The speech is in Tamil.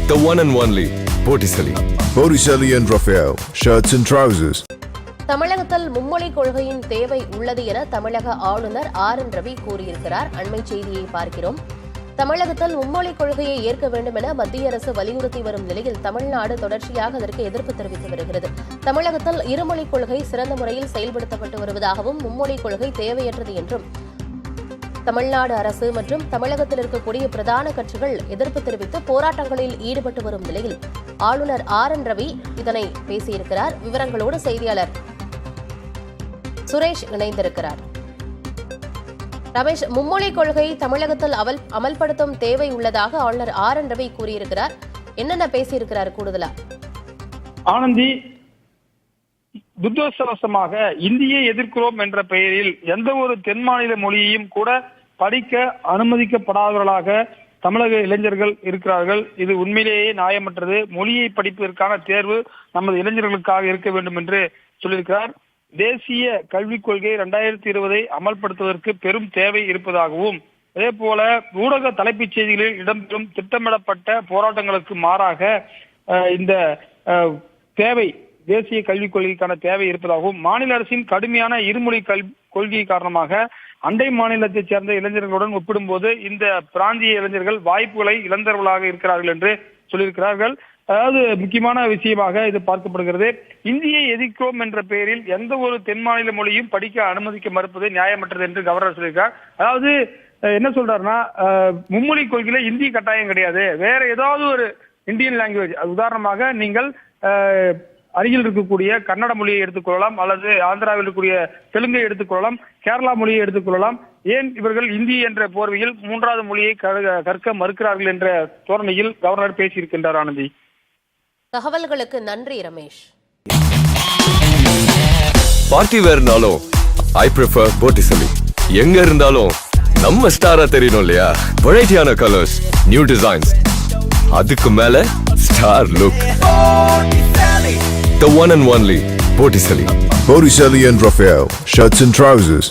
The one and only Botticelli. Botticelli and Raphael, shirts and trousers. தமிழகத்தில் மும்மொழி கொள்கையின் தேவை உள்ளது என தமிழக ஆளுநர் ஆர்.என். ரவி கூறியிருக்கிறார். அண்மை செய்தியை பார்க்கிறோம். தமிழகத்தில் மும்மொழி கொள்கையை ஏற்க வேண்டும் என மத்திய அரசு வலியுறுத்தி வரும் நிலையில் தமிழ்நாடு தொடர்ச்சியாக அதற்கு எதிர்ப்பு தெரிவித்து வருகிறது. தமிழகத்தில் இருமொழிக் கொள்கை சிறந்த முறையில் செயல்படுத்தப்பட்டு வருவதாகவும் மும்மொழி கொள்கை தேவையற்றது என்றும் தமிழ்நாடு அரசு மற்றும் தமிழகத்தில் இருக்கக்கூடிய பிரதான கட்சிகள் எதிர்ப்பு தெரிவித்து போராட்டங்களில் ஈடுபட்டு வரும் நிலையில் ஆளுநர் ஆர்.என். ரவி இதனை பேசியிருக்கிறார். விவரங்களோடு செய்தியாளர் சுரேஷ் இணைந்திருக்கிறார். ரமேஷ், மும்மொழி கொள்கை தமிழகத்தில் அமல்படுத்தும் தேவை உள்ளதாக ஆளுநர் ஆர்.என். ரவி கூறியிருக்கிறார். என்னென்ன பேசியிருக்கிறார் கூடுதலா? ஆனந்தி, துர்தோஷவசமாக இந்தியை எதிர்க்கிறோம் என்ற பெயரில் எந்த ஒரு தென் மாநில மொழியையும் கூட படிக்க அனுமதிக்கப்படாதவர்களாக தமிழக இளைஞர்கள் இருக்கிறார்கள். இது உண்மையிலேயே நியாயமற்றது. மொழியை படிப்பதற்கான தேர்வு நமது இளைஞர்களுக்காக இருக்க வேண்டும் என்று சொல்லியிருக்கிறார். தேசிய கல்விக் கொள்கை 2020 அமல்படுத்துவதற்கு பெரும் தேவை இருப்பதாகவும், அதே போல ஊடக தலைப்புச் செய்திகளில் இடம்பெறும் திட்டமிடப்பட்ட போராட்டங்களுக்கு மாறாக இந்த தேவை தேசிய கல்விக் கொள்கைக்கான தேவை இருப்பதாகவும், மாநில அரசின் கடுமையான இருமொழி கொள்கை காரணமாக அண்டை மாநிலத்தைச் சேர்ந்த இளைஞர்களுடன் ஒப்பிடும்போது இந்த பிராந்திய இளைஞர்கள் வாய்ப்புகளை இழந்தவர்களாக இருக்கிறார்கள் என்று சொல்லியிருக்கிறார்கள். அதாவது முக்கியமான விஷயமாக இது பார்க்கப்படுகிறது. இந்தியை எதிர்க்கிறோம் என்ற பெயரில் எந்த ஒரு தென் மாநில மொழியும் படிக்க அனுமதிக்க மறுப்பது நியாயமற்றது என்று கவர்னர் சொல்லியிருக்கார். அதாவது என்ன சொல்றாருன்னா, மும்மொழி கொள்கையில இந்தி கட்டாயம் கிடையாது, வேற ஏதாவது ஒரு இந்தியன் லாங்குவேஜ், உதாரணமாக நீங்கள் அருகில் இருக்கக்கூடிய கன்னட மொழியை எடுத்துக்கொள்ளலாம், அல்லது ஆந்திராவில் இருக்கக்கூடிய தெலுங்கை எடுத்துக்கொள்ளலாம், கேரளா மொழியை எடுத்துக்கொள்ளலாம். ஏன் இவர்கள் இந்தி என்ற போர்வையில் மூன்றாவது மொழியை கற்க மறுக்கிறார்கள் என்ற தோரணையில் கவர்னர் பேசியிருக்கின்றார். ஆனந்தி, தகவல்களுக்கு நன்றி ரமேஷ். பார்ட்டி வேர்னாலும் ஐ ப்ரிஃபர் Botticelli. எங்க இருந்தாலும் நம்ம ஸ்டாரா தெரியணும் இல்லையா? வெரைட்டியான கலர்ஸ், நியூ டிசைன்ஸ், அதுக்கு மேல star look. The one and only Botticelli. Botticelli and Raphael, shirts and trousers.